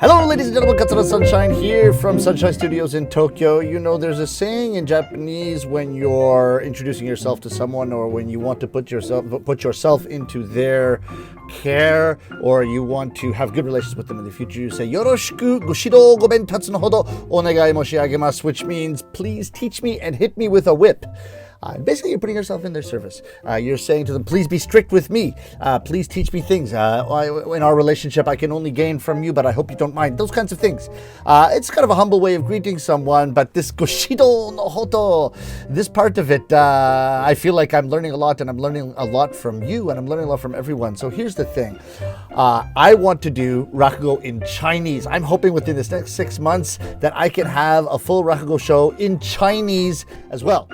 Hello, ladies and gentlemen, Katsura Sunshine here from Sunshine Studios in Tokyo. You know, there's a saying in Japanese when you're introducing yourself to someone or when you want to put yourself into their care or you want to have good relations with them in the future. You say, Yoroshiku goshido goben tatsu no hodo onegai moshiagemasu, which means, please teach me and hit me with a whip. Basically, you're putting yourself in their service. You're saying to them, please be strict with me. Please teach me things. In our relationship, I can only gain from you, but I hope you don't mind. Those kinds of things. It's kind of a humble way of greeting someone, but this goshido no hoto, this part of it, I feel like I'm learning a lot, and I'm learning a lot from you, and I'm learning a lot from everyone. So here's the thing. I want to do Rakugo in Chinese. I'm hoping within this next 6 months that I can have a full Rakugo show in Chinese as well.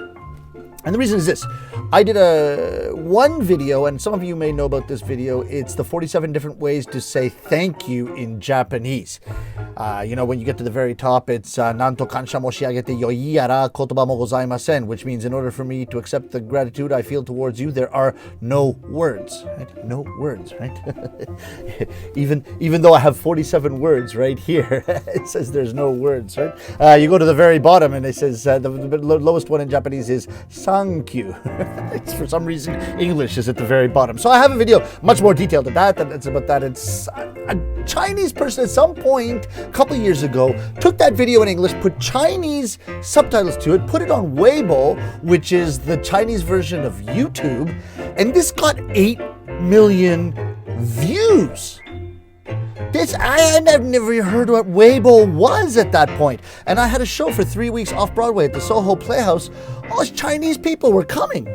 And the reason is this. I did one video, and some of you may know about this video. It's the 47 different ways to say thank you in Japanese. When you get to the very top, it's nanto kansha moshiagete yoi yara kotoba mo gozaimasen, which means in order for me to accept the gratitude I feel towards you, there are no words, right? No words, right? even though I have 47 words right here, it says there's no words, right? You go to the very bottom, and it says the lowest one in Japanese is thank you. It's for some reason English is at the very bottom. So I have a video much more detailed than that. It's about that. It's a Chinese person at some point a couple of years ago took that video in English, put Chinese subtitles to it, put it on Weibo, which is the Chinese version of YouTube, and this got 8 million views. I had never heard what Weibo was at that point. And I had a show for 3 weeks off-Broadway at the Soho Playhouse. All these Chinese people were coming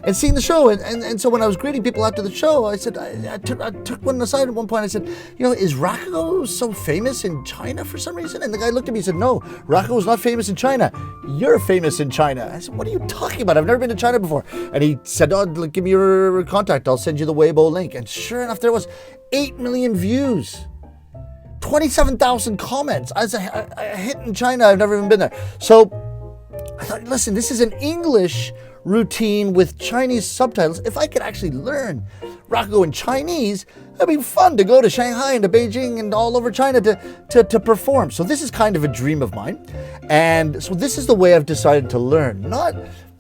and seeing the show. And so when I was greeting people after the show, I said, I took one aside at one point. I said, is Rakugo so famous in China for some reason? And the guy looked at me and said, no, Rakugo's not famous in China. You're famous in China. I said, what are you talking about? I've never been to China before. And he said, give me your contact. I'll send you the Weibo link. And sure enough, there was 8 million views. 27,000 comments. I was a hit in China. I've never even been there. So I thought, listen, this is an English routine with Chinese subtitles. If I could actually learn Rakugo in Chinese, it'd be fun to go to Shanghai and to Beijing and all over China to perform. So this is kind of a dream of mine. And so this is the way I've decided to learn.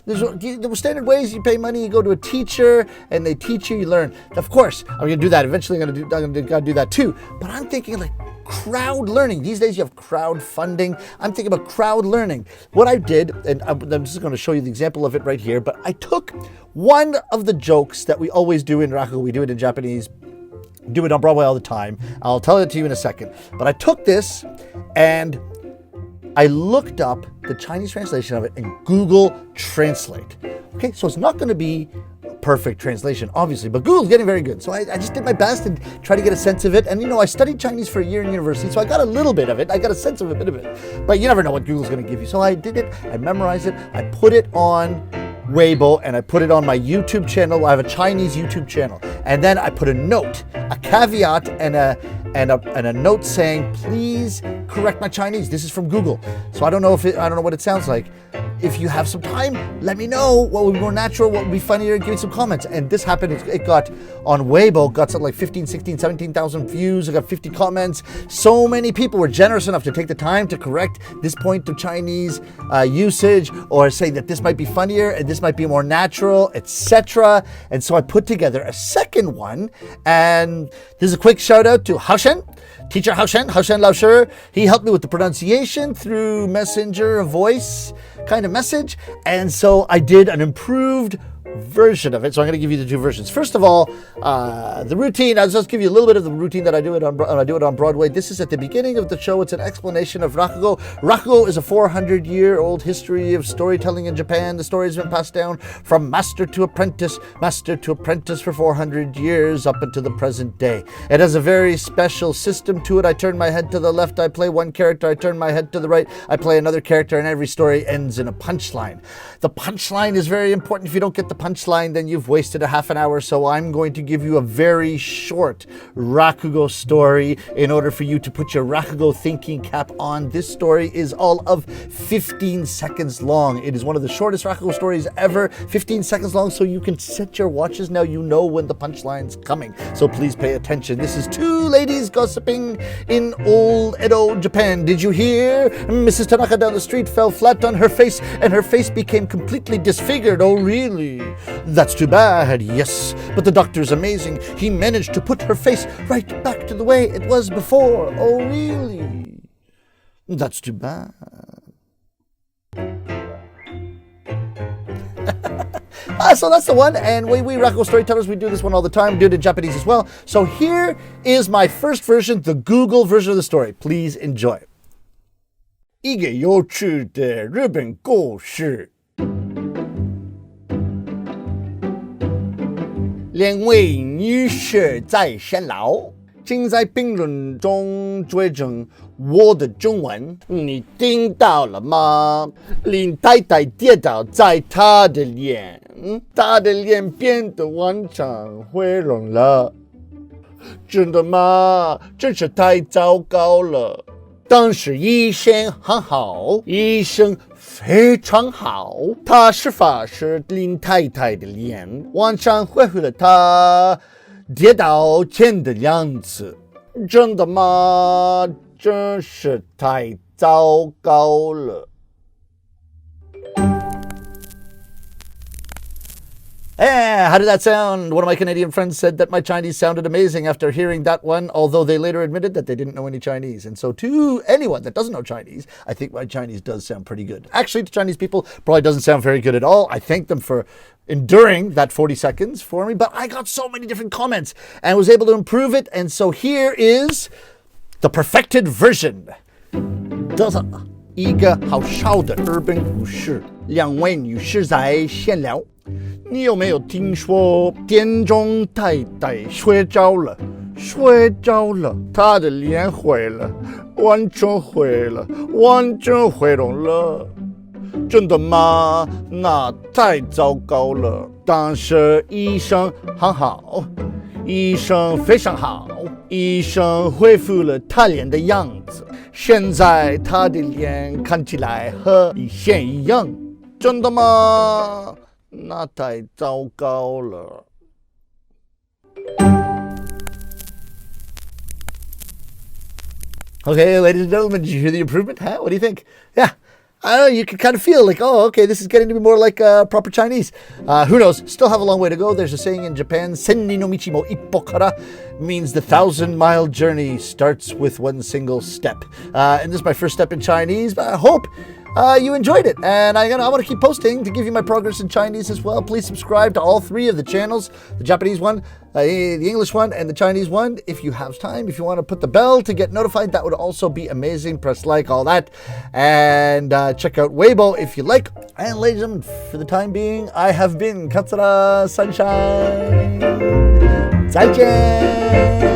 There's standard ways. You pay money, you go to a teacher, and they teach you, you learn. Of course, I'm going to do that. Eventually, I'm going to do that too. But I'm thinking like crowd learning. These days, you have crowdfunding. I'm thinking about crowd learning. What I did, and I'm just going to show you the example of it right here, but I took one of the jokes that we always do in Rakugo. We do it in Japanese, do it on Broadway all the time. I'll tell it to you in a second. But I took this, and I looked up the Chinese translation of it in Google Translate. Okay, so it's not going to be a perfect translation, obviously, but Google's getting very good. So I just did my best and tried to get a sense of it. And, I studied Chinese for a year in university, so I got a little bit of it. I got a sense of a bit of it. But you never know what Google's going to give you. So I did it. I memorized it. I put it on Weibo, and I put it on my YouTube channel. I have a Chinese YouTube channel. And then I put a note, a caveat, and a note saying, please correct my Chinese. This is from Google. So I don't know what it sounds like. If you have some time, let me know what would be more natural, what would be funnier, give me some comments. And this happened, it got on Weibo, got something like 15, 16, 17,000 views. I got 50 comments. So many people were generous enough to take the time to correct this point of Chinese usage, or say that this might be funnier and this might be more natural, etc. And so I put together a second one. And this is a quick shout out to Haoshen. Teacher Haoshen Laosher. He helped me with the pronunciation through Messenger, a voice kind of message. And so I did an improved version of it. So I'm going to give you the two versions. First of all, the routine. I'll just give you a little bit of the routine that I do it on Broadway. This is at the beginning of the show. It's an explanation of Rakugo. Rakugo is a 400-year-old history of storytelling in Japan. The story has been passed down from master to apprentice for 400 years up until the present day. It has a very special system to it. I turn my head to the left, I play one character. I turn my head to the right, I play another character, and every story ends in a punchline. The punchline is very important. If you don't get the punchline, then you've wasted a half an hour. So I'm going to give you a very short Rakugo story in order for you to put your Rakugo thinking cap on. This story is all of 15 seconds long. It is one of the shortest Rakugo stories ever, 15 seconds long, so you can set your watches. Now you know when the punchline's coming. So please pay attention. This is two ladies gossiping in old Edo, Japan. Did you hear? Mrs. Tanaka down the street fell flat on her face, and her face became completely disfigured. Oh, really? That's too bad. Yes, but the doctor's amazing. He managed to put her face right back to the way it was before. Oh, really? That's too bad. So that's the one, and we Rakugo storytellers, we do this one all the time. We do it in Japanese as well. So here is my first version, the Google version of the story. Please enjoy. 一个有趣的日本故事。两位女士在赡老，请在评论中追正我的中文。你听到了吗？林太太跌倒在她的脸，她的脸变得完全毁容了。真的吗？真是太糟糕了。但是医生很好，医生非常好，他施法使林太太的脸完全恢复了她跌倒前的样子。真的吗？真是太糟糕了。Hey, how did that sound? One of my Canadian friends said that my Chinese sounded amazing after hearing that one, although they later admitted that they didn't know any Chinese. And so to anyone that doesn't know Chinese, I think my Chinese does sound pretty good. Actually, to Chinese people, probably doesn't sound very good at all. I thank them for enduring that 40 seconds for me, but I got so many different comments and was able to improve it. And so here is the perfected version. 这是一个好笑的日本故事，两位女士在闲聊。你有没有听说店中太太睡着了？睡着了，她的脸毁了，完全毁了，完全毁容了。真的吗？那太糟糕了。但是医生很好，医生非常好，医生恢复了她脸的样子。现在她的脸看起来和以前一样。真的吗？那太糟糕了。Okay, ladies and gentlemen, did you hear the improvement? Huh? What do you think? Yeah. I don't know, you can kind of feel like, oh, okay, this is getting to be more like proper Chinese. Who knows? Still have a long way to go. There's a saying in Japan, Senni no michi mo ippo kara, means the 1,000-mile journey starts with one single step. And this is my first step in Chinese, but I hope you enjoyed it, and I want to keep posting to give you my progress in Chinese as well. Please subscribe to all three of the channels, the Japanese one, the English one, and the Chinese one. If you have time, if you want to put the bell to get notified, that would also be amazing. Press like, all that, and check out Weibo if you like. And ladies and gentlemen, for the time being, I have been Katsura Sunshine. 再见